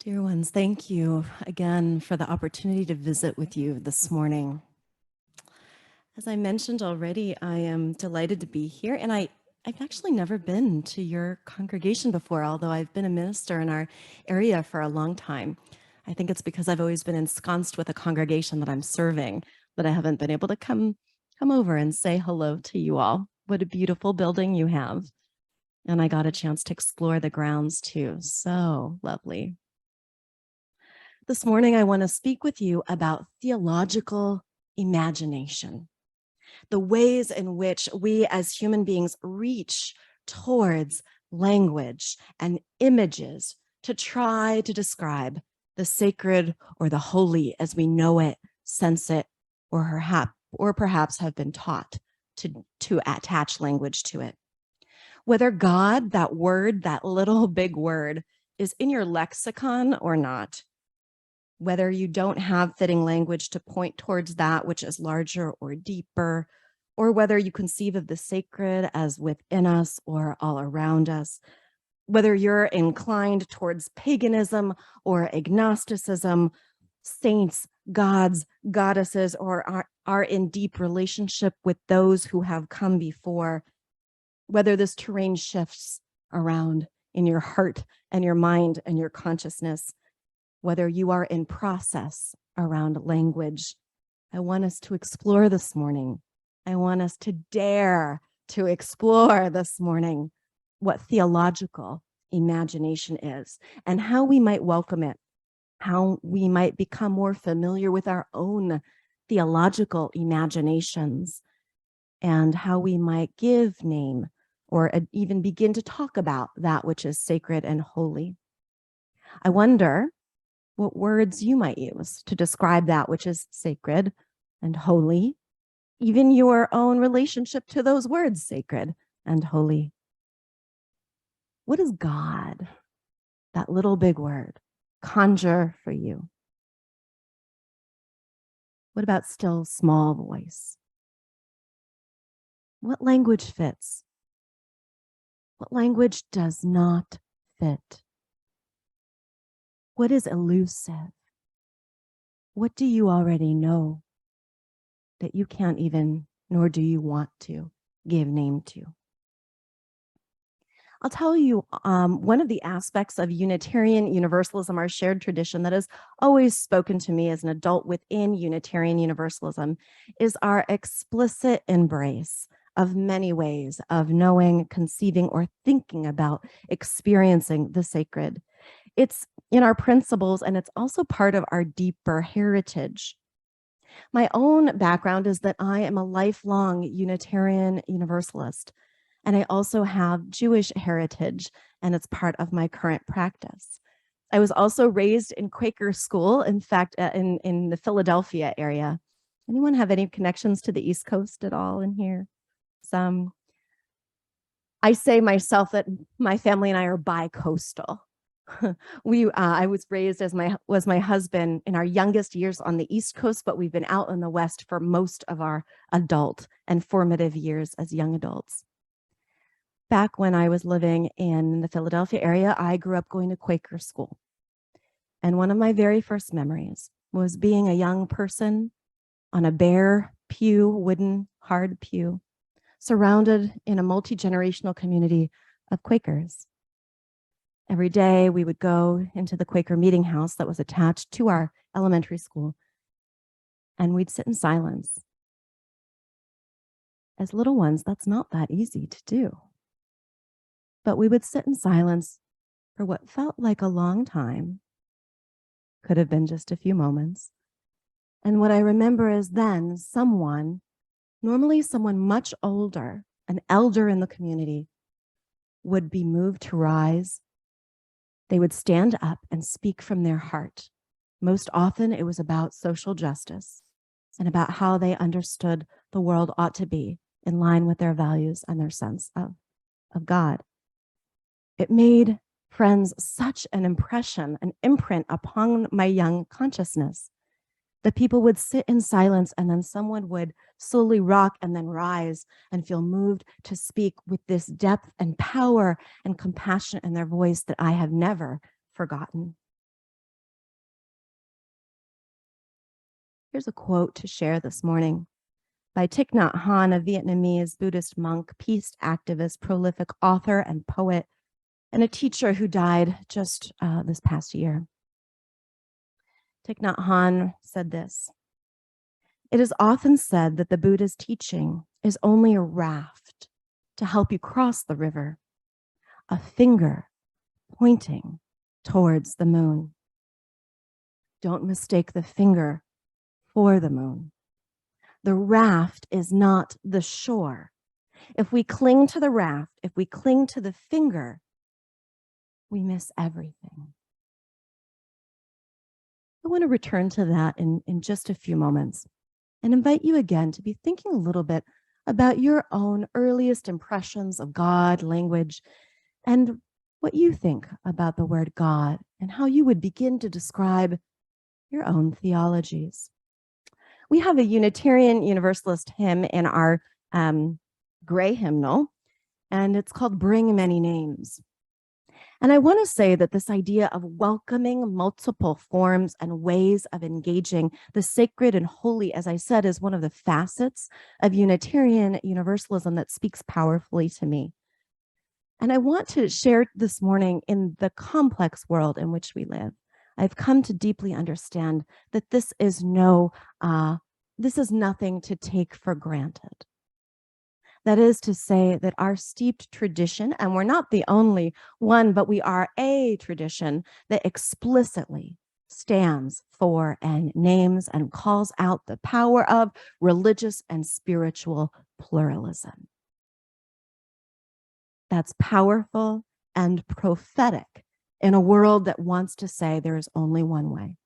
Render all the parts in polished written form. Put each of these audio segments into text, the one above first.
Dear ones, thank you again for the opportunity to visit with you this morning. As I mentioned already, I am delighted to be here, and I've actually never been to your congregation before, although I've been a minister in our area for a long time. I think it's because I've always been ensconced with a congregation that I'm serving that I haven't been able to come over and say hello to you all. What a beautiful building you have. And I got a chance to explore the grounds too. So lovely. This morning, I want to speak with you about theological imagination, the ways in which we as human beings reach towards language and images to try to describe the sacred or the holy as we know it, sense it, or perhaps have been taught to attach language to it. Whether God, that word, that little big word, is in your lexicon or not, whether you don't have fitting language to point towards that which is larger or deeper, or whether you conceive of the sacred as within us or all around us, whether you're inclined towards paganism or agnosticism, saints, gods, goddesses, or are in deep relationship with those who have come before, whether this terrain shifts around in your heart and your mind and your consciousness, whether you are in process around language, I want us to explore this morning. I want us to dare to explore this morning what theological imagination is and how we might welcome it, how we might become more familiar with our own theological imaginations, and how we might give name or even begin to talk about that which is sacred and holy. I wonder what words you might use to describe that which is sacred and holy, even your own relationship to those words, sacred and holy. What does God, that little big word, conjure for you? What about still small voice? What language fits? What language does not fit? What is elusive? What do you already know that you can't even, nor do you want to, give name to? I'll tell you, one of the aspects of Unitarian Universalism, our shared tradition that has always spoken to me as an adult within Unitarian Universalism, is our explicit embrace of many ways of knowing, conceiving, or thinking about experiencing the sacred. It's in our principles, and it's also part of our deeper heritage. My own background is that I am a lifelong Unitarian Universalist, and I also have Jewish heritage, and it's part of my current practice. I was also raised in Quaker school, in fact, in the Philadelphia area. Anyone have any connections to the East Coast at all in here? Some. I say myself that my family and I are bi-coastal. I was raised as my husband in our youngest years on the East Coast, but we've been out in the West for most of our adult and formative years as young adults. Back when I was living in the Philadelphia area, I grew up going to Quaker school. And one of my very first memories was being a young person on a bare pew, wooden, hard pew, surrounded in a multi-generational community of Quakers. Every day we would go into the Quaker meeting house that was attached to our elementary school, and we'd sit in silence. As little ones, that's not that easy to do. But we would sit in silence for what felt like a long time, could have been just a few moments. And what I remember is then someone, normally someone much older, an elder in the community, would be moved to rise. They would stand up and speak from their heart. Most often it was about social justice and about how they understood the world ought to be in line with their values and their sense of God. It made, friends, such an impression, an imprint upon my young consciousness that people would sit in silence and then someone would slowly rock and then rise and feel moved to speak with this depth and power and compassion in their voice that I have never forgotten. Here's a quote to share this morning by Thich Nhat Hanh, a Vietnamese Buddhist monk, peace activist, prolific author and poet, and a teacher who died just this past year. Thich Nhat Hanh said this: "It is often said that the Buddha's teaching is only a raft to help you cross the river, a finger pointing towards the moon. Don't mistake the finger for the moon. The raft is not the shore. If we cling to the raft, if we cling to the finger, we miss everything." I want to return to that in just a few moments and invite you again to be thinking a little bit about your own earliest impressions of God, language, and what you think about the word God and how you would begin to describe your own theologies. We have a Unitarian Universalist hymn in our gray hymnal, and it's called Bring Many Names. And I want to say that this idea of welcoming multiple forms and ways of engaging the sacred and holy, as I said, is one of the facets of Unitarian Universalism that speaks powerfully to me. And I want to share this morning in the complex world in which we live. I've come to deeply understand that this is nothing to take for granted. That is to say that our steeped tradition, and we're not the only one, but we are a tradition that explicitly stands for and names and calls out the power of religious and spiritual pluralism. That's powerful and prophetic in a world that wants to say there is only one way.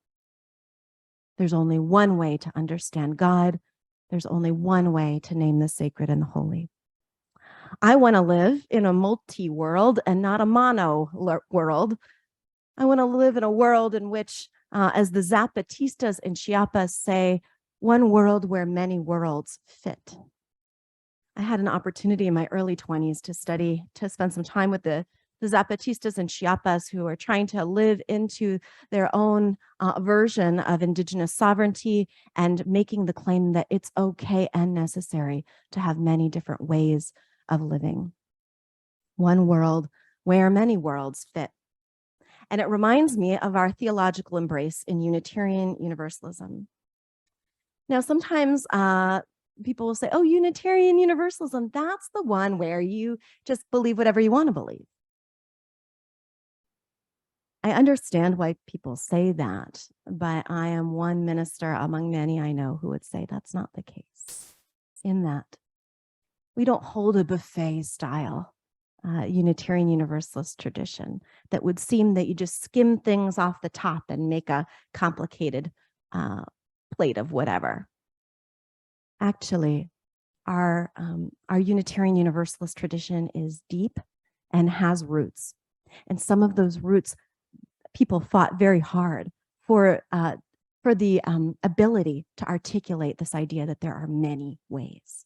There's only one way to understand God. There's only one way to name the sacred and the holy. I want to live in a multi-world and not a mono world. I want to live in a world in which, as the Zapatistas in Chiapas say, one world where many worlds fit. I had an opportunity in my early 20s to spend some time with the Zapatistas in Chiapas who are trying to live into their own version of indigenous sovereignty and making the claim that it's okay and necessary to have many different ways of living. One world where many worlds fit. And it reminds me of our theological embrace in Unitarian Universalism. Now, sometimes people will say, oh, Unitarian Universalism, that's the one where you just believe whatever you want to believe. I understand why people say that, but I am one minister among many I know who would say that's not the case. In that, we don't hold a buffet style Unitarian Universalist tradition that would seem that you just skim things off the top and make a complicated plate of whatever. Actually, our Unitarian Universalist tradition is deep and has roots. And some of those roots, people fought very hard for the ability to articulate this idea that there are many ways.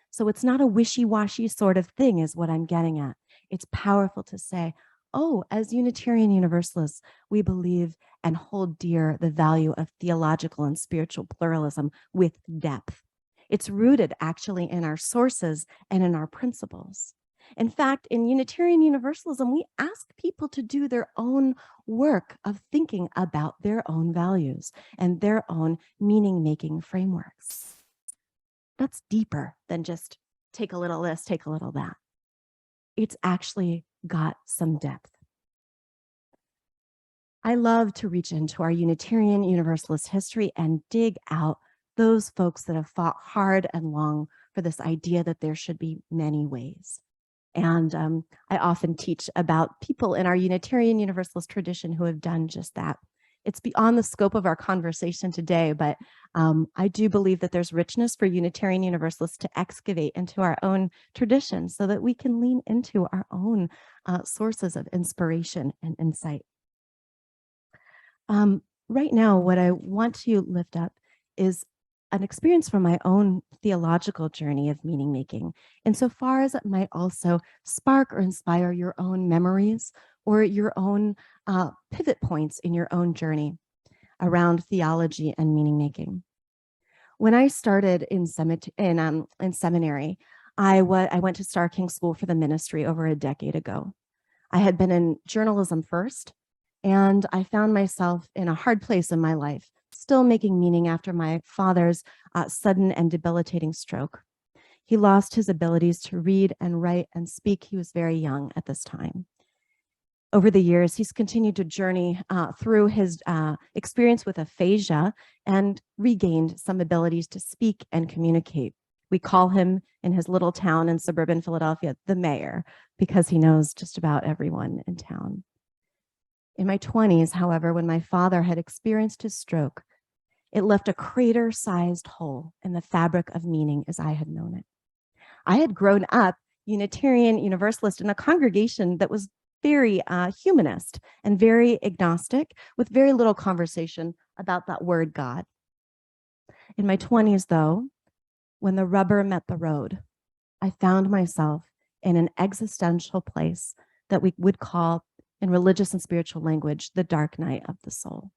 So it's not a wishy-washy sort of thing is what I'm getting at. It's powerful to say, oh, as Unitarian Universalists, we believe and hold dear the value of theological and spiritual pluralism with depth. It's rooted actually in our sources and in our principles. In fact, in Unitarian Universalism, we ask people to do their own work of thinking about their own values and their own meaning-making frameworks. That's deeper than just take a little this, take a little that. It's actually got some depth. I love to reach into our Unitarian Universalist history and dig out those folks that have fought hard and long for this idea that there should be many ways. And I often teach about people in our Unitarian Universalist tradition who have done just that. It's beyond the scope of our conversation today, but I do believe that there's richness for Unitarian Universalists to excavate into our own tradition so that we can lean into our own sources of inspiration and insight. Right now, what I want to lift up is an experience from my own theological journey of meaning making, insofar as it might also spark or inspire your own memories or your own pivot points in your own journey around theology and meaning making. When I started in seminary, I went to Star King School for the Ministry over a decade ago. I had been in journalism first, and I found myself in a hard place in my life, still making meaning after my father's sudden and debilitating stroke. He lost his abilities to read and write and speak. He was very young at this time. Over the years, he's continued to journey through his experience with aphasia and regained some abilities to speak and communicate. We call him, in his little town in suburban Philadelphia, the mayor, because he knows just about everyone in town. In my 20s, however, when my father had experienced his stroke, it left a crater-sized hole in the fabric of meaning as I had known it. I had grown up Unitarian Universalist in a congregation that was very humanist and very agnostic, with very little conversation about that word God. In my 20s, though, when the rubber met the road, I found myself in an existential place that we would call, in religious and spiritual language, the dark night of the soul.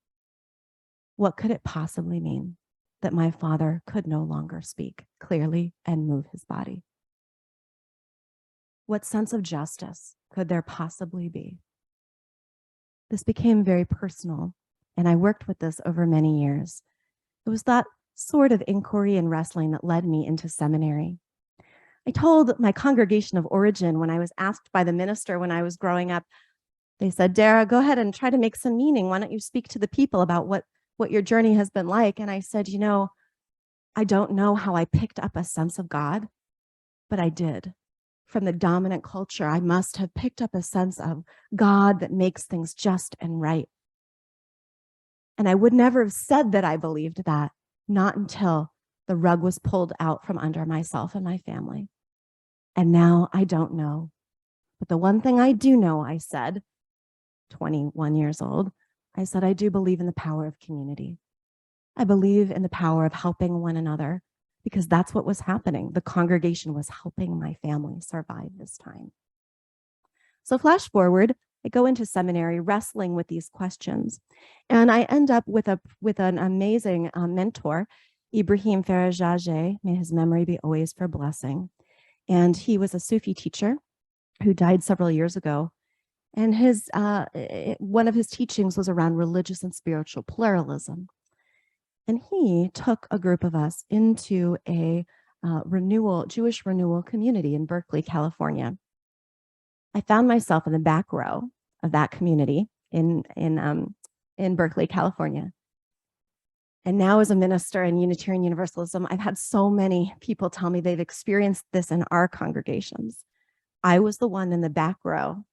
What could it possibly mean that my father could no longer speak clearly and move his body? What sense of justice could there possibly be? This became very personal, and I worked with this over many years. It was that sort of inquiry and wrestling that led me into seminary. I told my congregation of origin when I was asked by the minister when I was growing up, they said, Dara, go ahead and try to make some meaning. Why don't you speak to the people about what your journey has been like? And I said, you know, I don't know how I picked up a sense of God, but I did. From the dominant culture, I must have picked up a sense of God that makes things just and right. And I would never have said that I believed that, not until the rug was pulled out from under myself and my family. And now I don't know. But the one thing I do know, I said, 21 years old, I said, I do believe in the power of community. I believe in the power of helping one another, because that's what was happening. The congregation was helping my family survive this time. So flash forward, I go into seminary wrestling with these questions, and I end up with an amazing mentor, Ibrahim Farajajeh, may his memory be always for blessing. And he was a Sufi teacher who died several years ago. And one of his teachings was around religious and spiritual pluralism. And he took a group of us into a Jewish renewal community in Berkeley, California. I found myself in the back row of that community in Berkeley, California. And now as a minister in Unitarian Universalism, I've had so many people tell me they've experienced this in our congregations. I was the one in the back row.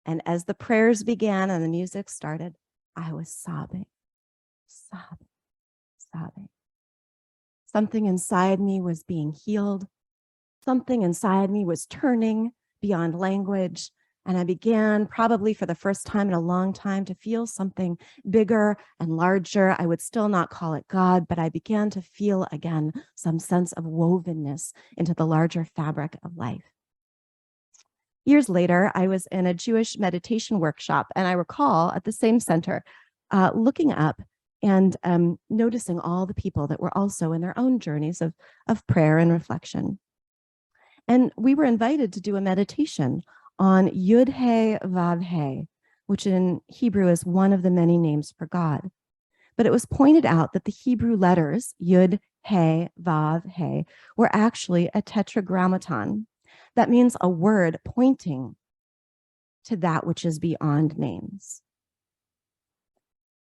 And as the prayers began and the music started, I was sobbing. Something inside me was being healed. Something inside me was turning beyond language. And I began, probably for the first time in a long time, to feel something bigger and larger. I would still not call it God, but I began to feel again some sense of wovenness into the larger fabric of life. Years later, I was in a Jewish meditation workshop, and I recall at the same center looking up and noticing all the people that were also in their own journeys of prayer and reflection. And we were invited to do a meditation on Yud He Vav He, which in Hebrew is one of the many names for God. But it was pointed out that the Hebrew letters, Yud He Vav He, were actually a tetragrammaton. That means a word pointing to that which is beyond names.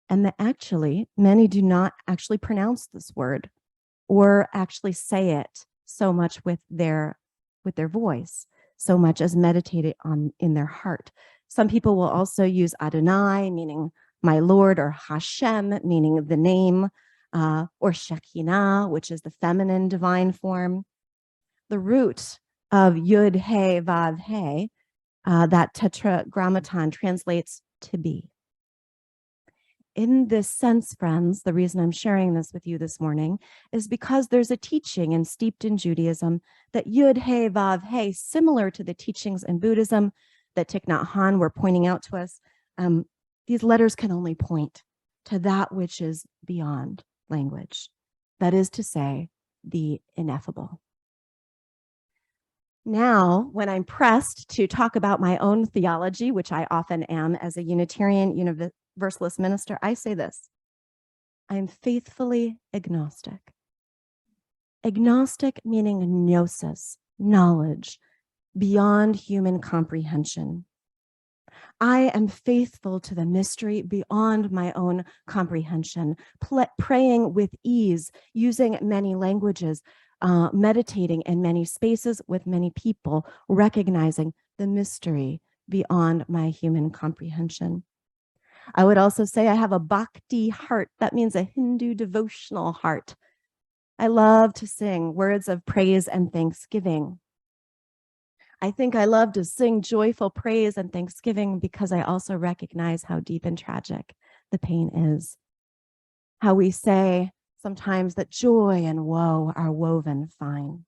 And that actually, many do not actually pronounce this word or actually say it so much with their voice, so much as meditate it in their heart. Some people will also use Adonai, meaning my Lord, or Hashem, meaning the name, or Shekinah, which is the feminine divine form. The root of Yud He Vav He, that tetragrammaton, translates to be. In this sense, friends, the reason I'm sharing this with you this morning is because there's a teaching and steeped in Judaism that Yud He Vav He, similar to the teachings in Buddhism that Thich Nhat Hanh were pointing out to us, these letters can only point to that which is beyond language. That is to say, the ineffable. Now, when I'm pressed to talk about my own theology, which I often am as a Unitarian Universalist minister, I say this: I am faithfully agnostic. Agnostic meaning gnosis, knowledge, beyond human comprehension. I am faithful to the mystery beyond my own comprehension, praying with ease, using many languages, meditating in many spaces with many people, recognizing the mystery beyond my human comprehension. I would also say I have a bhakti heart. That means a Hindu devotional heart. I love to sing words of praise and thanksgiving. I think I love to sing joyful praise and thanksgiving because I also recognize how deep and tragic the pain is. How we say sometimes that joy and woe are woven fine.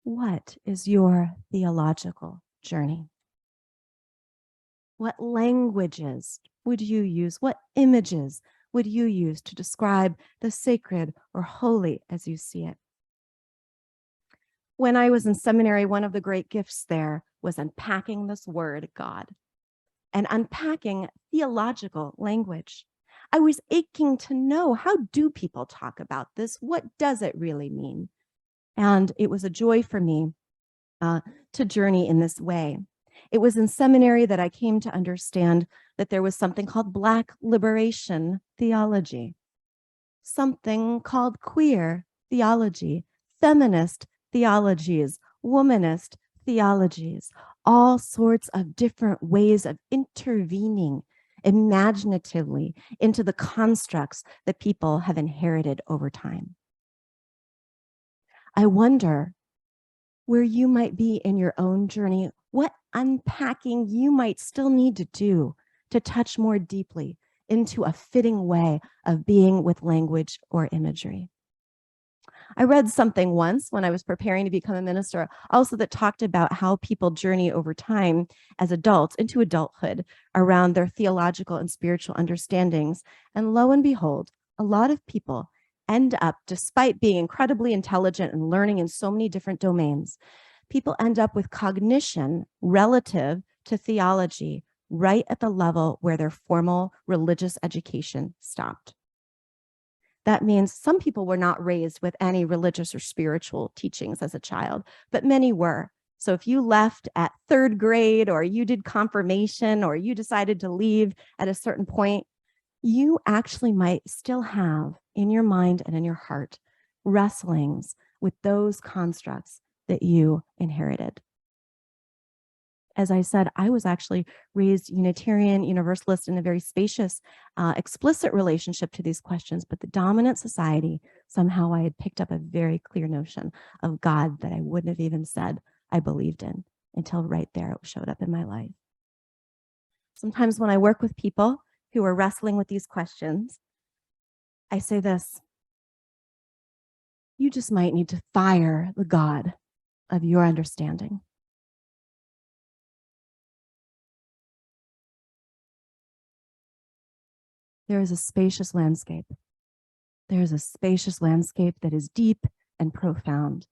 What is your theological journey? What languages would you use? What images would you use to describe the sacred or holy as you see it? When I was in seminary, one of the great gifts there was unpacking this word, God, and unpacking theological language. I was aching to know, how do people talk about this? What does it really mean? And it was a joy for me to journey in this way. It was in seminary that I came to understand that there was something called Black liberation theology, something called queer theology, feminist theologies, womanist theologies, all sorts of different ways of intervening imaginatively into the constructs that people have inherited over time. I wonder where you might be in your own journey, what unpacking you might still need to do to touch more deeply into a fitting way of being with language or imagery. I read something once when I was preparing to become a minister, also that talked about how people journey over time as adults into adulthood around their theological and spiritual understandings. And lo and behold, a lot of people end up, despite being incredibly intelligent and learning in so many different domains, people end up with cognition relative to theology right at the level where their formal religious education stopped. That means some people were not raised with any religious or spiritual teachings as a child, but many were. So if you left at 3rd grade, or you did confirmation, or you decided to leave at a certain point, you actually might still have in your mind and in your heart wrestlings with those constructs that you inherited. As I said, I was actually raised Unitarian Universalist in a very spacious, explicit relationship to these questions, but the dominant society, somehow I had picked up a very clear notion of God that I wouldn't have even said I believed in until right there it showed up in my life. Sometimes when I work with people who are wrestling with these questions, I say this: you just might need to fire the God of your understanding. There is a spacious landscape. There is a spacious landscape that is deep and profound.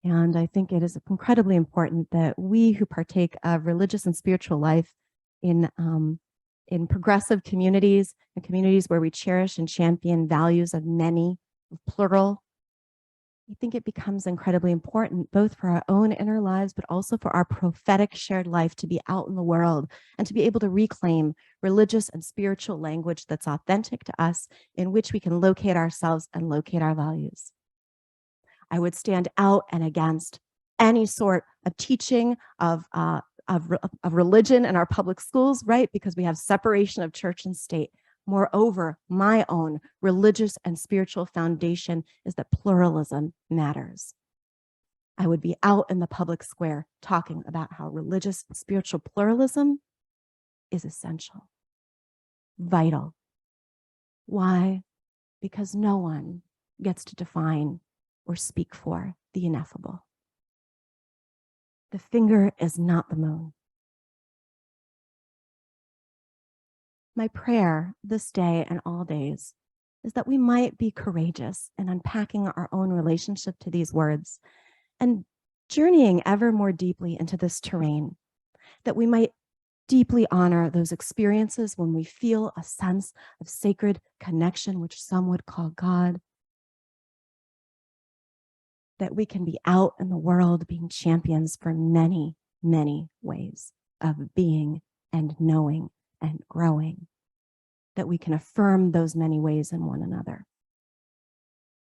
And I think it is incredibly important that we who partake of religious and spiritual life in progressive communities and communities where we cherish and champion values of many, of plural, I think it becomes incredibly important both for our own inner lives, but also for our prophetic shared life to be out in the world and to be able to reclaim religious and spiritual language that's authentic to us, in which we can locate ourselves and locate our values. I would stand out and against any sort of teaching of religion in our public schools, right? Because we have separation of church and state. Moreover, my own religious and spiritual foundation is that pluralism matters. I would be out in the public square talking about how religious and spiritual pluralism is essential, vital. Why? Because no one gets to define or speak for the ineffable. The finger is not the moon. My prayer this day and all days is that we might be courageous in unpacking our own relationship to these words and journeying ever more deeply into this terrain, that we might deeply honor those experiences when we feel a sense of sacred connection, which some would call God, that we can be out in the world being champions for many, many ways of being and knowing and growing, that we can affirm those many ways in one another.